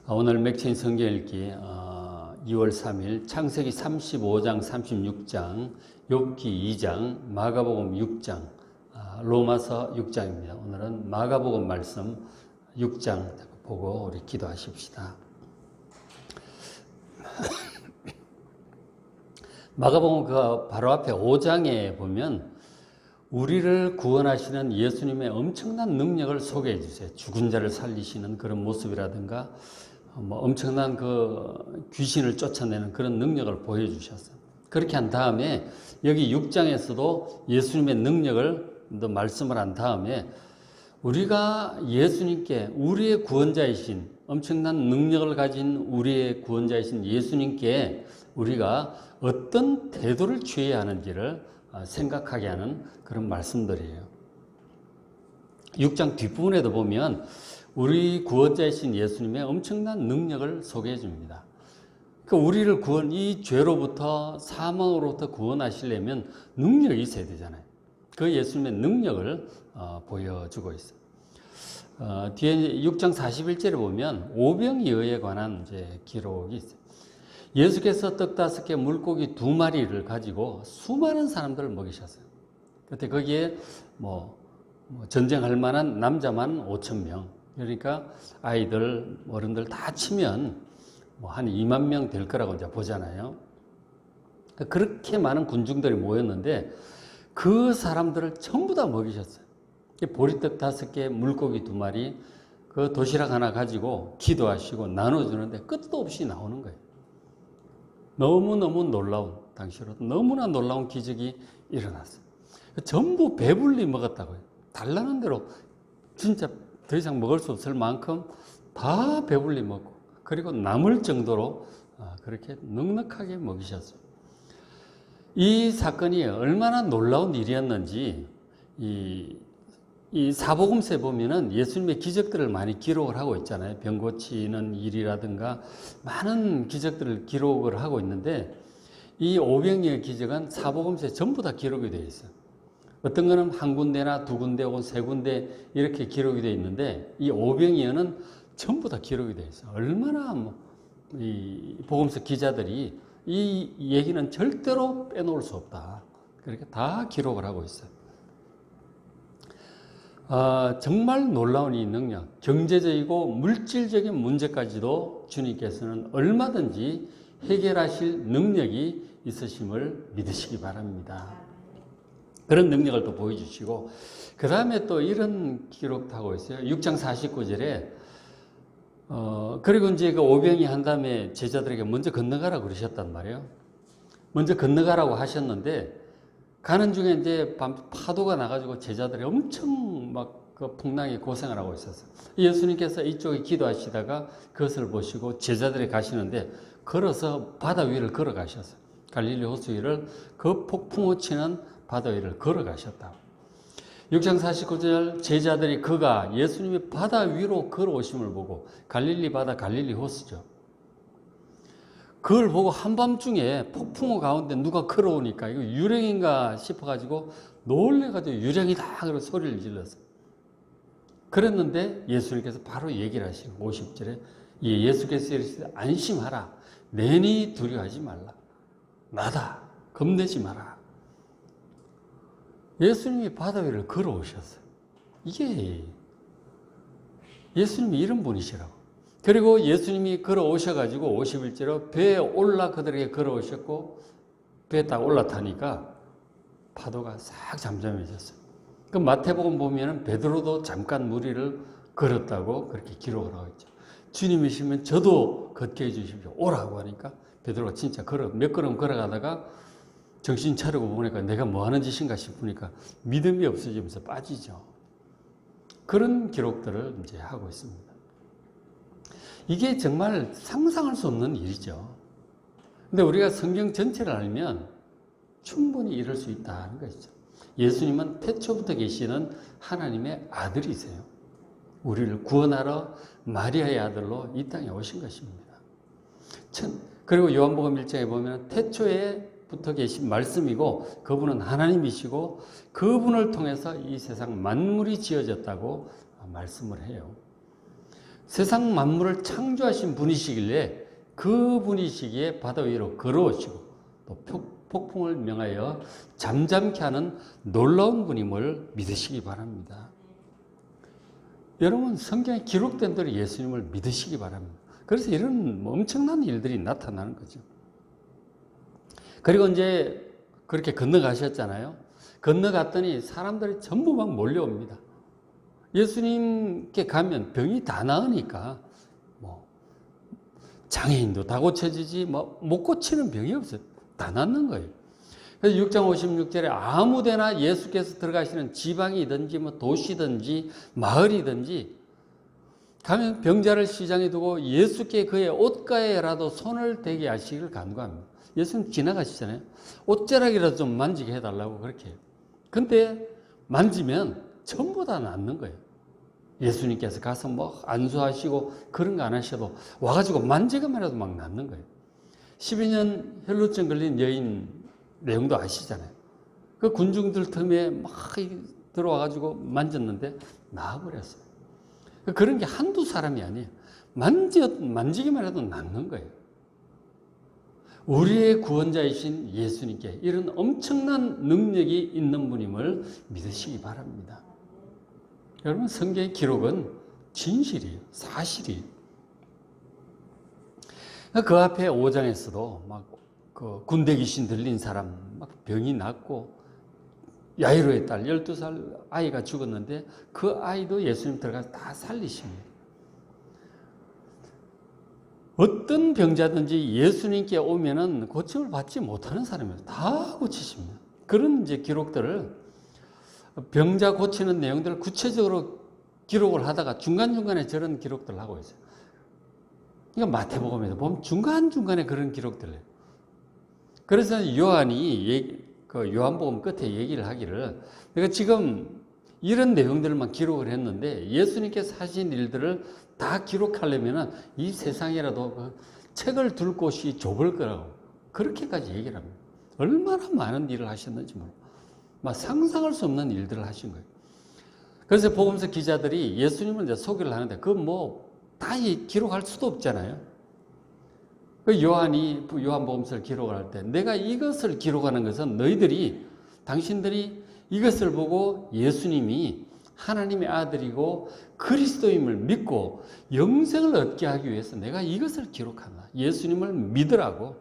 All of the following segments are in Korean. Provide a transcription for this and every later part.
오늘 맥체인 성경 읽기 2월 3일 창세기 35장 36장 욥기 2장 마가복음 6장 로마서 6장입니다. 오늘은 마가복음 말씀 6장 보고 우리 기도하십시다. 마가복음 그 바로 앞에 5장에 보면 우리를 구원하시는 예수님의 엄청난 능력을 소개해 주세요. 죽은 자를 살리시는 그런 모습이라든가 엄청난 그 귀신을 쫓아내는 그런 능력을 보여주셨어요. 그렇게 한 다음에 여기 6장에서도 예수님의 능력을 또 말씀을 한 다음에 우리가 예수님께 우리의 구원자이신 엄청난 능력을 가진 우리의 구원자이신 예수님께 우리가 어떤 태도를 취해야 하는지를 생각하게 하는 그런 말씀들이에요. 6장 뒷부분에도 보면 우리 구원자이신 예수님의 엄청난 능력을 소개해 줍니다. 그러니까 우리를 이 죄로부터 사망으로부터 구원하시려면 능력이 있어야 되잖아요. 그 예수님의 능력을 보여주고 있어요. 뒤에 6장 41절에 보면 오병이어에 관한 이제 기록이 있어요. 예수께서 떡 5개, 물고기 2마리를 가지고 수많은 사람들을 먹이셨어요. 그때 거기에 전쟁할 만한 남자만 5,000명. 그러니까 아이들, 어른들 다 치면 한 2만 명 될 거라고 이제 보잖아요. 그렇게 많은 군중들이 모였는데 그 사람들을 전부 다 먹이셨어요. 보리떡 5개, 물고기 2마리, 그 도시락 하나 가지고 기도하시고 나눠주는데 끝도 없이 나오는 거예요. 너무너무 놀라운, 당시로 너무나 놀라운 기적이 일어났어요. 전부 배불리 먹었다고요. 달라는 대로 진짜 더 이상 먹을 수 없을 만큼 다 배불리 먹고, 그리고 남을 정도로 그렇게 넉넉하게 먹이셨어요. 이 사건이 얼마나 놀라운 일이었는지 이 사복음서에 보면은 예수님의 기적들을 많이 기록을 하고 있잖아요. 병 고치는 일이라든가 많은 기적들을 기록을 하고 있는데 이 오병이어 기적은 사복음서에 전부 다 기록이 되어 있어요. 어떤 거는 한 군데나 2군데 혹은 3군데 이렇게 기록이 되어 있는데 이 오병이어는 전부 다 기록이 되어 있어요. 얼마나 이 복음서 기자들이 이 얘기는 절대로 빼놓을 수 없다. 그렇게 다 기록을 하고 있어요. 정말 놀라운 이 능력, 경제적이고 물질적인 문제까지도 주님께서는 얼마든지 해결하실 능력이 있으심을 믿으시기 바랍니다. 그런 능력을 또 보여주시고, 그 다음에 또 이런 기록도 하고 있어요. 6장 49절에, 그리고 이제 그 오병이 한 다음에 제자들에게 먼저 건너가라고 그러셨단 말이에요. 먼저 건너가라고 하셨는데, 가는 중에 이제 파도가 나가지고 제자들이 엄청 그 풍랑에 고생을 하고 있었어요. 예수님께서 이쪽에 기도하시다가 그것을 보시고 제자들이 가시는데 걸어서 바다 위를 걸어가셨어요. 갈릴리 호수 위를 그 폭풍우 치는 바다 위를 걸어가셨다. 6장 49절 제자들이 그가 예수님이 바다 위로 걸어오심을 보고 갈릴리 바다 갈릴리 호수죠. 그걸 보고 한밤중에 폭풍우 가운데 누가 걸어오니까 이거 유령인가 싶어가지고 놀래가지고 유령이다 그러고 소리를 질렀어요. 그랬는데 예수님께서 바로 얘기를 하시고 50절에 예수께서 이르시되 안심하라. 내니 두려워하지 말라. 나다. 겁내지 마라. 예수님이 바다 위를 걸어오셨어요. 이게 예수님이 이런 분이시라고. 그리고 예수님이 걸어오셔가지고 51절로 배에 올라 그들에게 걸어오셨고 배에 딱 올라타니까 파도가 싹 잠잠해졌어요. 그 마태복음 보면은 베드로도 잠깐 물 위를 걸었다고 그렇게 기록을 하고 있죠. 주님이시면 저도 걷게 해주십시오. 오라고 하니까 베드로가 진짜 몇 걸음 걸어가다가 정신 차리고 보니까 내가 뭐 하는 짓인가 싶으니까 믿음이 없어지면서 빠지죠. 그런 기록들을 이제 하고 있습니다. 이게 정말 상상할 수 없는 일이죠. 근데 우리가 성경 전체를 알면 충분히 이럴 수 있다는 것이죠. 예수님은 태초부터 계시는 하나님의 아들이세요. 우리를 구원하러 마리아의 아들로 이 땅에 오신 것입니다. 그리고 요한복음 1장에 보면 태초에부터 계신 말씀이고 그분은 하나님이시고 그분을 통해서 이 세상 만물이 지어졌다고 말씀을 해요. 세상 만물을 창조하신 분이시길래 그 분이시기에 바다 위로 걸어오시고 또 폭풍을 명하여 잠잠케 하는 놀라운 분임을 믿으시기 바랍니다. 여러분, 성경에 기록된 대로 예수님을 믿으시기 바랍니다. 그래서 이런 엄청난 일들이 나타나는 거죠. 그리고 이제 그렇게 건너가셨잖아요. 건너갔더니 사람들이 전부 막 몰려옵니다. 예수님께 가면 병이 다 나으니까 뭐 장애인도 다 고쳐지지 뭐 못 고치는 병이 없어요. 다 낫는 거예요. 그래서 6장 56절에 아무데나 예수께서 들어가시는 지방이든지 뭐 도시든지 마을이든지 가면 병자를 시장에 두고 예수께 그의 옷가에라도 손을 대게 하시기를 간구합니다. 예수님 지나가시잖아요. 옷자락이라도 좀 만지게 해달라고 그렇게 해요. 근데 만지면 전부 다 낫는 거예요. 예수님께서 가서 뭐 안수하시고 그런 거 안 하셔도 와가지고 만지기만 해도 막 낫는 거예요. 12년 혈루증 걸린 여인 내용도 아시잖아요. 그 군중들 틈에 막 들어와가지고 만졌는데 나아버렸어요. 그런 게 한두 사람이 아니에요. 만지기만 해도 낫는 거예요. 우리의 구원자이신 예수님께 이런 엄청난 능력이 있는 분임을 믿으시기 바랍니다. 여러분, 성경의 기록은 진실이에요. 사실이에요. 그 앞에 5장에서도 막 그 군대 귀신 들린 사람 막 병이 났고 야이로의 딸 12살 아이가 죽었는데 그 아이도 예수님 들어가서 다 살리십니다. 어떤 병자든지 예수님께 오면은 고침을 받지 못하는 사람이에요. 다 고치십니다. 그런 이제 기록들을 병자 고치는 내용들을 구체적으로 기록을 하다가 중간중간에 저런 기록들을 하고 있어요. 그러니까 마태복음에서 보면 중간중간에 그런 기록들을 해요. 그래서 요한이 그 요한복음 끝에 얘기를 하기를 내가 지금 이런 내용들만 기록을 했는데 예수님께서 하신 일들을 다 기록하려면 이 세상이라도 그 책을 둘 곳이 좁을 거라고 그렇게까지 얘기를 합니다. 얼마나 많은 일을 하셨는지 막 상상할 수 없는 일들을 하신 거예요. 그래서 복음서 기자들이 예수님을 이제 소개를 하는데 그 뭐 다 기록할 수도 없잖아요. 그 요한이 요한복음서를 기록을 할 때 내가 이것을 기록하는 것은 당신들이 이것을 보고 예수님이 하나님의 아들이고 그리스도임을 믿고 영생을 얻게 하기 위해서 내가 이것을 기록한다. 예수님을 믿으라고.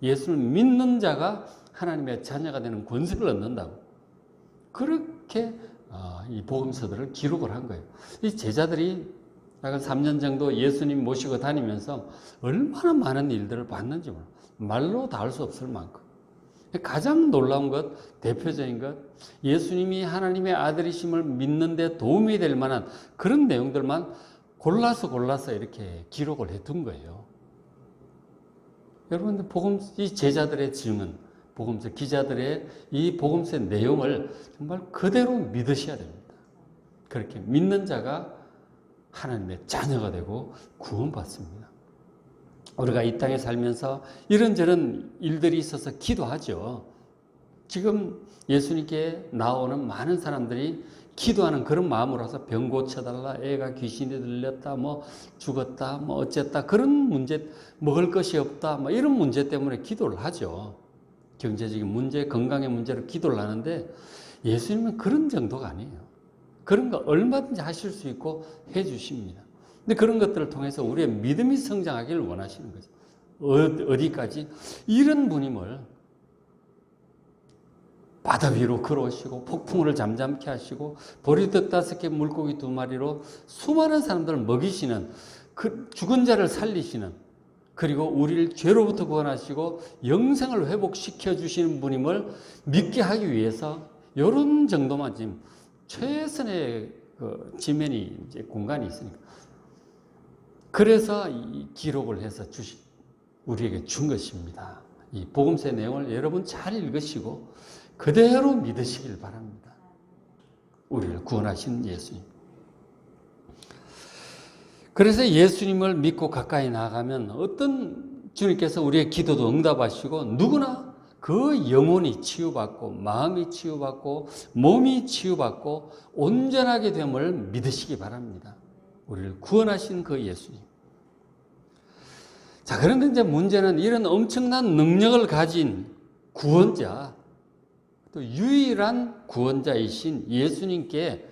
예수님을 믿는 자가 하나님의 자녀가 되는 권세를 얻는다고. 그렇게 이 복음서들을 기록을 한 거예요. 이 제자들이 약간 3년 정도 예수님 모시고 다니면서 얼마나 많은 일들을 봤는지 말로 다 할 수 없을 만큼. 가장 놀라운 것, 대표적인 것, 예수님이 하나님의 아들이심을 믿는 데 도움이 될 만한 그런 내용들만 골라서 이렇게 기록을 해둔 거예요. 여러분들 이 제자들의 증언, 복음서 기자들의 이 복음서의 내용을 정말 그대로 믿으셔야 됩니다. 그렇게 믿는 자가 하나님의 자녀가 되고 구원받습니다. 우리가 이 땅에 살면서 이런저런 일들이 있어서 기도하죠. 지금 예수님께 나오는 많은 사람들이 기도하는 그런 마음으로서 병 고쳐달라, 애가 귀신이 들렸다, 뭐 죽었다, 뭐 어쨌다, 그런 문제, 먹을 것이 없다, 뭐 이런 문제 때문에 기도를 하죠. 경제적인 문제, 건강의 문제로 기도를 하는데 예수님은 그런 정도가 아니에요. 그런 거 얼마든지 하실 수 있고 해 주십니다. 근데 그런 것들을 통해서 우리의 믿음이 성장하기를 원하시는 거죠. 어디까지? 이런 분임을 바다 위로 걸어오시고 폭풍우를 잠잠케 하시고 보리떡 5개 물고기 2마리로 수많은 사람들을 먹이시는 그 죽은 자를 살리시는 그리고 우리를 죄로부터 구원하시고 영생을 회복시켜 주시는 분임을 믿게 하기 위해서 이런 정도만 지금 최선의 그 지면이 이제 공간이 있으니까 그래서 이 기록을 해서 우리에게 준 것입니다. 이 복음서의 내용을 여러분 잘 읽으시고 그대로 믿으시길 바랍니다. 우리를 구원하신 예수님. 그래서 예수님을 믿고 가까이 나아가면 어떤 주님께서 우리의 기도도 응답하시고 누구나 그 영혼이 치유받고 마음이 치유받고 몸이 치유받고 온전하게 됨을 믿으시기 바랍니다. 우리를 구원하신 그 예수님. 자, 그런데 이제 문제는 이런 엄청난 능력을 가진 구원자, 또 유일한 구원자이신 예수님께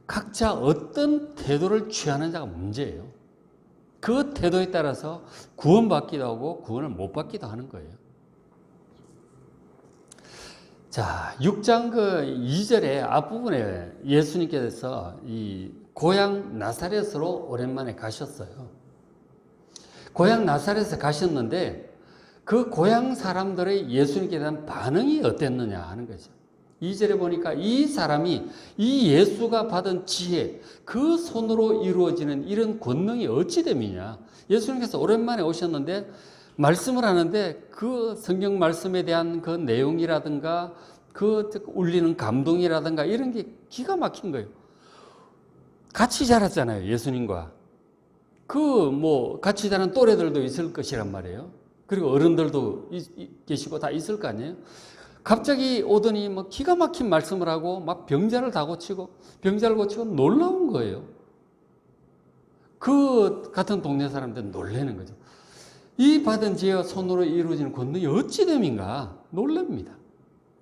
각자 어떤 태도를 취하느냐가 문제예요. 그 태도에 따라서 구원받기도 하고 구원을 못 받기도 하는 거예요. 자, 6장 2절의 앞부분에 예수님께서 이 고향 나사렛으로 오랜만에 가셨어요. 고향 나사렛에 가셨는데 그 고향 사람들의 예수님께 대한 반응이 어땠느냐 하는 거죠. 2절에 보니까 이 사람이 이 예수가 받은 지혜, 그 손으로 이루어지는 이런 권능이 어찌 됨이냐. 예수님께서 오랜만에 오셨는데 말씀을 하는데 그 성경 말씀에 대한 그 내용이라든가 그 울리는 감동이라든가 이런 게 기가 막힌 거예요. 같이 자랐잖아요, 예수님과. 같이 자란 또래들도 있을 것이란 말이에요. 그리고 어른들도 계시고 다 있을 거 아니에요. 갑자기 오더니 기가 막힌 말씀을 하고 막 병자를 다 고치고 병자를 고치고 놀라운 거예요. 그 같은 동네 사람들은 놀라는 거죠. 이 받은 지혜와 손으로 이루어지는 권능이 어찌 됨인가 놀랍니다.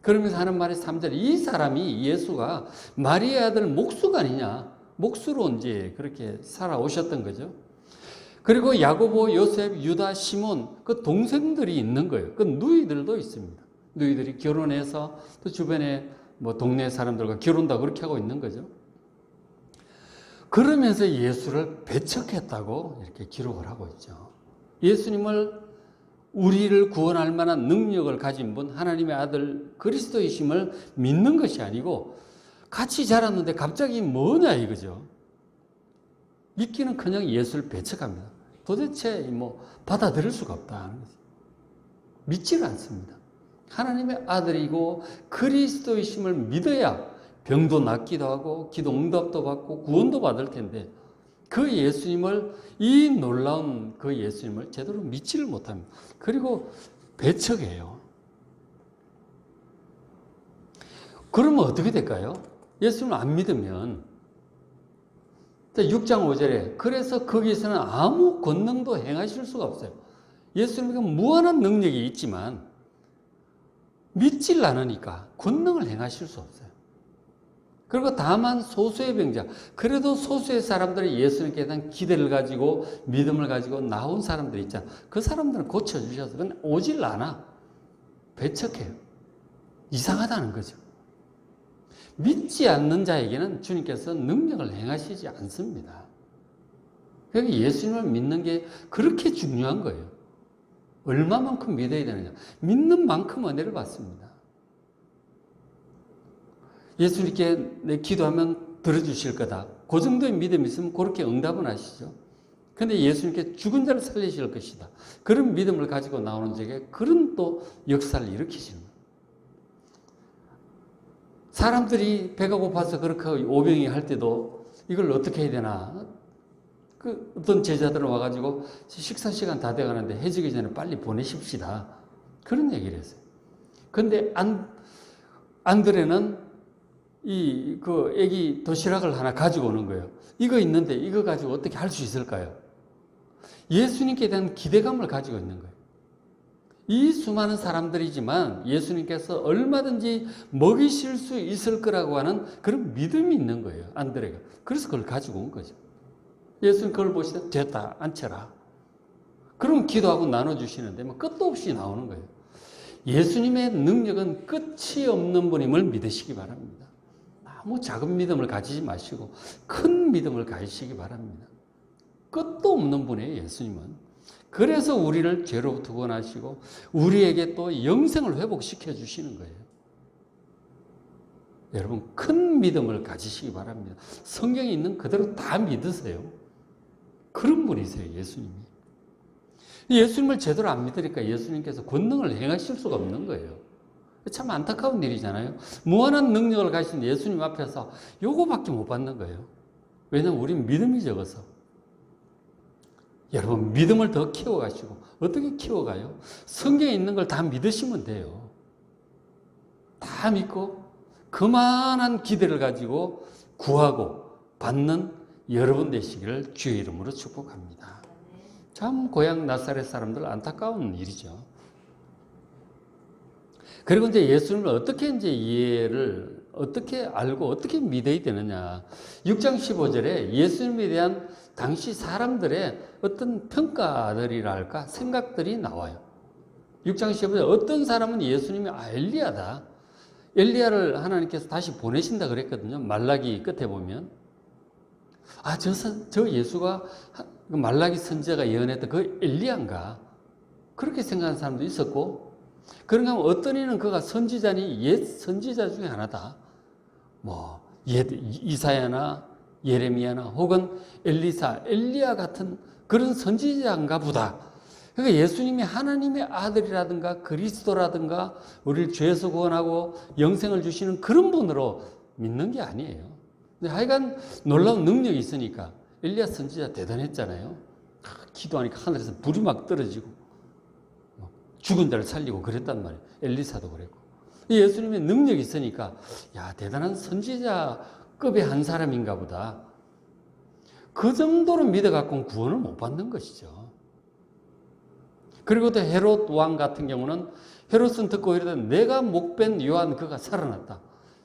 그러면서 하는 말이 3절, 이 사람이 예수가 마리아의 아들 목수가 아니냐, 목수로 이제 그렇게 살아오셨던 거죠. 그리고 야고보, 요셉, 유다, 시몬 그 동생들이 있는 거예요. 그 누이들도 있습니다. 누이들이 결혼해서 또 주변에 동네 사람들과 결혼도 그렇게 하고 있는 거죠. 그러면서 예수를 배척했다고 이렇게 기록을 하고 있죠. 예수님을 우리를 구원할 만한 능력을 가진 분, 하나님의 아들 그리스도이심을 믿는 것이 아니고 같이 자랐는데 갑자기 뭐냐 이거죠. 믿기는커녕 예수를 배척합니다. 도대체 받아들일 수가 없다. 믿지를 않습니다. 하나님의 아들이고 그리스도이심을 믿어야 병도 낫기도 하고 기도 응답도 받고 구원도 받을 텐데 그 예수님을, 이 놀라운 그 예수님을 제대로 믿지를 못합니다. 그리고 배척해요. 그러면 어떻게 될까요? 예수님을 안 믿으면 6장 5절에 그래서 거기서는 아무 권능도 행하실 수가 없어요. 예수님에게 무한한 능력이 있지만 믿질 않으니까 권능을 행하실 수 없어요. 그리고 다만 소수의 병자, 그래도 소수의 사람들이 예수님께 대한 기대를 가지고 믿음을 가지고 나온 사람들이 있잖아요. 그 사람들은 고쳐주셔서 그건 오질 않아. 배척해요. 이상하다는 거죠. 믿지 않는 자에게는 주님께서 능력을 행하시지 않습니다. 그러니까 예수님을 믿는 게 그렇게 중요한 거예요. 얼마만큼 믿어야 되느냐. 믿는 만큼 은혜를 받습니다. 예수님께 내 기도하면 들어주실 거다. 그 정도의 믿음이 있으면 그렇게 응답은 하시죠. 그런데 예수님께 죽은 자를 살리실 것이다. 그런 믿음을 가지고 나오는 적에 그런 또 역사를 일으키시는 거예요. 사람들이 배가 고파서 그렇게 오병이 할 때도 이걸 어떻게 해야 되나. 어떤 제자들은 와가지고 식사 시간 다 돼가는데 해지기 전에 빨리 보내십시다. 그런 얘기를 했어요. 그런데 안드레는 애기 도시락을 하나 가지고 오는 거예요. 이거 있는데 이거 가지고 어떻게 할 수 있을까요? 예수님께 대한 기대감을 가지고 있는 거예요. 이 수많은 사람들이지만 예수님께서 얼마든지 먹이실 수 있을 거라고 하는 그런 믿음이 있는 거예요. 안드레가. 그래서 그걸 가지고 온 거죠. 예수님 그걸 보시다 됐다 앉혀라. 그럼 기도하고 나눠주시는데 끝도 없이 나오는 거예요. 예수님의 능력은 끝이 없는 분임을 믿으시기 바랍니다. 아무 작은 믿음을 가지지 마시고 큰 믿음을 가지시기 바랍니다. 끝도 없는 분이에요, 예수님은. 그래서 우리를 죄로부터 구원하시고 우리에게 또 영생을 회복시켜 주시는 거예요. 여러분, 큰 믿음을 가지시기 바랍니다. 성경에 있는 그대로 다 믿으세요. 그런 분이세요, 예수님이. 예수님을 제대로 안 믿으니까 예수님께서 권능을 행하실 수가 없는 거예요. 참 안타까운 일이잖아요. 무한한 능력을 가진 예수님 앞에서 요거밖에 못 받는 거예요. 왜냐하면 우린 믿음이 적어서. 여러분, 믿음을 더 키워가시고, 어떻게 키워가요? 성경에 있는 걸 다 믿으시면 돼요. 다 믿고 그만한 기대를 가지고 구하고 받는 여러분 되시기를 주의 이름으로 축복합니다. 참 고향 나사렛 사람들 안타까운 일이죠. 그리고 이제 예수님을 어떻게 이제 이해를 어떻게 알고 어떻게 믿어야 되느냐. 6장 15절에 예수님에 대한 당시 사람들의 어떤 평가들이랄까 생각들이 나와요. 6장 15절 어떤 사람은 예수님이 엘리야다. 엘리야를 하나님께서 다시 보내신다 그랬거든요. 말라기 끝에 보면 저 예수가 말라기 선지자가 예언했던 그 엘리야인가 그렇게 생각하는 사람도 있었고, 그런가 하면 어떤 이는 그가 선지자니 옛 선지자 중에 하나다. 뭐 이사야나 예레미야나 혹은 엘리사, 엘리야 같은 그런 선지자인가 보다. 그러니까 예수님이 하나님의 아들이라든가 그리스도라든가 우리를 죄에서 구원하고 영생을 주시는 그런 분으로 믿는 게 아니에요. 근데 하여간 놀라운 능력이 있으니까 엘리야 선지자 대단했잖아요. 기도하니까 하늘에서 불이 막 떨어지고 죽은 자를 살리고 그랬단 말이에요. 엘리사도 그랬고. 예수님의 능력이 있으니까 야 대단한 선지자급의 한 사람인가 보다. 그 정도로 믿어갖고는 구원을 못 받는 것이죠. 그리고 또 헤롯 왕 같은 경우는 헤롯은 듣고 이르되 내가 목벤 요한 그가 살아났다.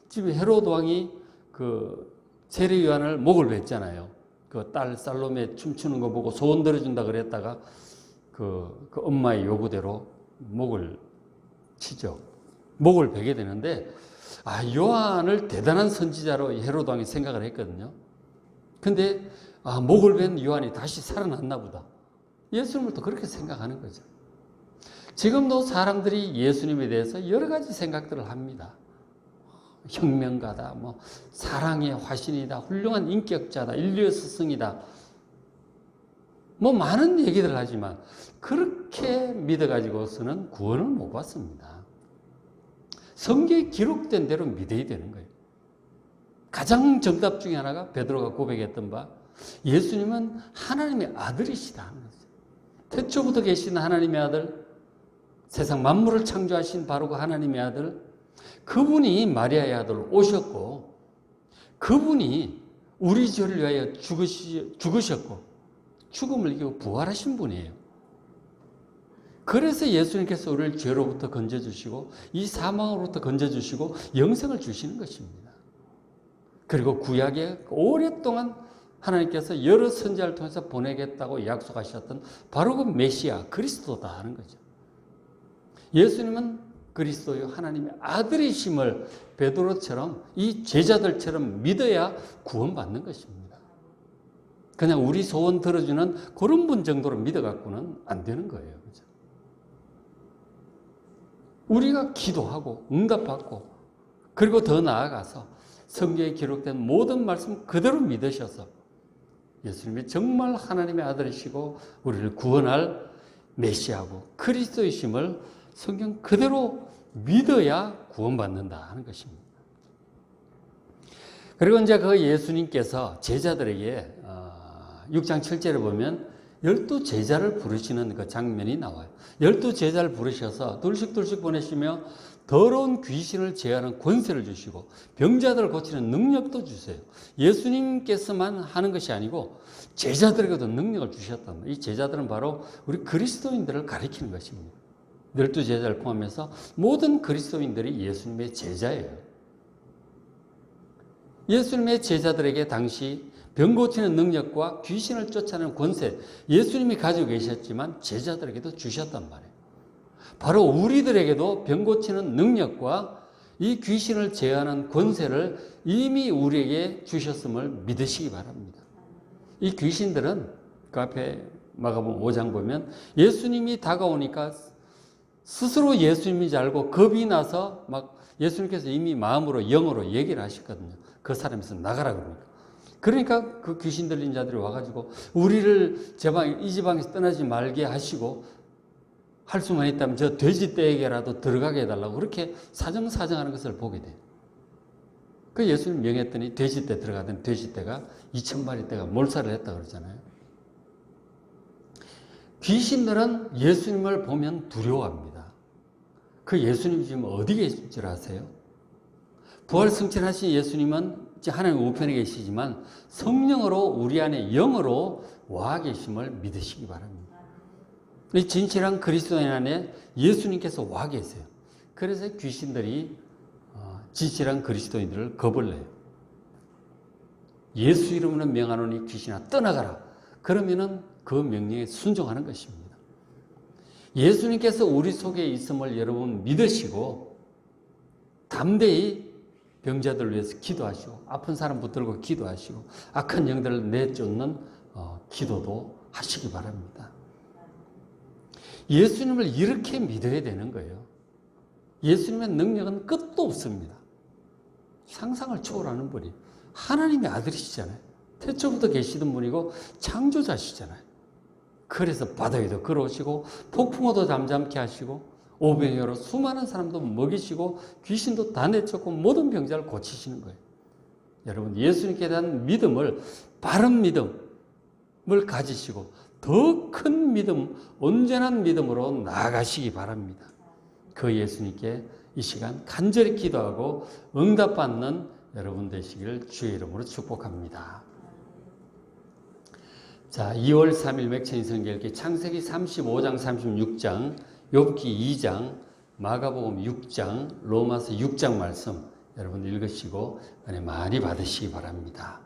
지금 헤롯 왕이 그 세례 요한을 목을 맸잖아요. 그 딸 살로메 춤추는 거 보고 소원 들어준다 그랬다가 그 엄마의 요구대로 목을 치죠. 목을 베게 되는데 요한을 대단한 선지자로 헤롯 왕이 생각을 했거든요. 근데 목을 벤 요한이 다시 살아났나 보다. 예수님을 또 그렇게 생각하는 거죠. 지금도 사람들이 예수님에 대해서 여러 가지 생각들을 합니다. 혁명가다, 뭐 사랑의 화신이다, 훌륭한 인격자다, 인류의 스승이다. 뭐 많은 얘기들을 하지만 그렇게 믿어가지고서는 구원을 못 받습니다. 성경에 기록된 대로 믿어야 되는 거예요. 가장 정답 중에 하나가 베드로가 고백했던 바 예수님은 하나님의 아들이시다 하는 거죠. 태초부터 계신 하나님의 아들, 세상 만물을 창조하신 바로 그 하나님의 아들, 그분이 마리아의 아들로 오셨고 그분이 우리 죄를 위하여 죽으셨고 죽음을 이기고 부활하신 분이에요. 그래서 예수님께서 우리를 죄로부터 건져주시고 이 사망으로부터 건져주시고 영생을 주시는 것입니다. 그리고 구약에 오랫동안 하나님께서 여러 선지자를 통해서 보내겠다고 약속하셨던 바로 그 메시아 그리스도다 하는 거죠. 예수님은 그리스도요 하나님의 아들이심을 베드로처럼 이 제자들처럼 믿어야 구원받는 것입니다. 그냥 우리 소원 들어주는 그런 분 정도로 믿어갖고는 안 되는 거예요. 그죠? 우리가 기도하고 응답받고 그리고 더 나아가서 성경에 기록된 모든 말씀 그대로 믿으셔서 예수님이 정말 하나님의 아들이시고 우리를 구원할 메시아고 그리스도이심을 성경 그대로 믿어야 구원받는다 하는 것입니다. 그리고 이제 그 예수님께서 제자들에게 6장 7절에 보면 12제자를 부르시는 그 장면이 나와요. 12제자를 부르셔서 둘씩 보내시며 더러운 귀신을 제하는 권세를 주시고 병자들을 고치는 능력도 주세요. 예수님께서만 하는 것이 아니고 제자들에게도 능력을 주셨단 말이에요. 이 제자들은 바로 우리 그리스도인들을 가리키는 것입니다. 12제자를 포함해서 모든 그리스도인들이 예수님의 제자예요. 예수님의 제자들에게 당시 병 고치는 능력과 귀신을 쫓아내는 권세 예수님이 가지고 계셨지만 제자들에게도 주셨단 말이에요. 바로 우리들에게도 병 고치는 능력과 이 귀신을 제하는 권세를 이미 우리에게 주셨음을 믿으시기 바랍니다. 이 귀신들은 그 앞에 마가복음 5장 보면 예수님이 다가오니까 스스로 예수님인지 알고 겁이 나서 막 예수님께서 이미 마음으로 영어로 얘기를 하셨거든요. 그 사람에서 나가라 그러니까. 그러니까 그 귀신 들린 자들이 와가지고 우리를 이 지방에서 떠나지 말게 하시고 할 수만 있다면 저 돼지떼에게라도 들어가게 해달라고 그렇게 사정하는 것을 보게 돼요. 그 예수님 명했더니 돼지떼 들어가던 돼지떼가 2,000마리 떼가 몰살을 했다 그러잖아요. 귀신들은 예수님을 보면 두려워합니다. 그 예수님 지금 어디 계신 줄 아세요? 부활 승천하신 예수님은 하나님 우편에 계시지만 성령으로 우리 안에 영으로 와 계심을 믿으시기 바랍니다. 이 진실한 그리스도인 안에 예수님께서 와 계세요. 그래서 귀신들이 진실한 그리스도인들을 겁을 내요. 예수 이름으로 명하노니 귀신아 떠나가라. 그러면은 그 명령에 순종하는 것입니다. 예수님께서 우리 속에 있음을 여러분 믿으시고 담대히 병자들을 위해서 기도하시고 아픈 사람 붙들고 기도하시고 악한 영들을 내쫓는 기도도 하시기 바랍니다. 예수님을 이렇게 믿어야 되는 거예요. 예수님의 능력은 끝도 없습니다. 상상을 초월하는 분이 하나님의 아들이시잖아요. 태초부터 계시던 분이고 창조자시잖아요. 그래서 바다 위도 걸어오시고 폭풍우도 잠잠케 하시고 오병이어로 수많은 사람도 먹이시고 귀신도 다 내쫓고 모든 병자를 고치시는 거예요. 여러분 예수님께 대한 믿음을 바른 믿음을 가지시고 더 큰 믿음, 온전한 믿음으로 나아가시기 바랍니다. 그 예수님께 이 시간 간절히 기도하고 응답받는 여러분 되시기를 주의 이름으로 축복합니다. 자, 2월 3일 맥체인 성경읽기 창세기 35장, 36장, 욥기 2장, 마가복음 6장, 로마서 6장 말씀 여러분 읽으시고 은혜 많이 받으시기 바랍니다.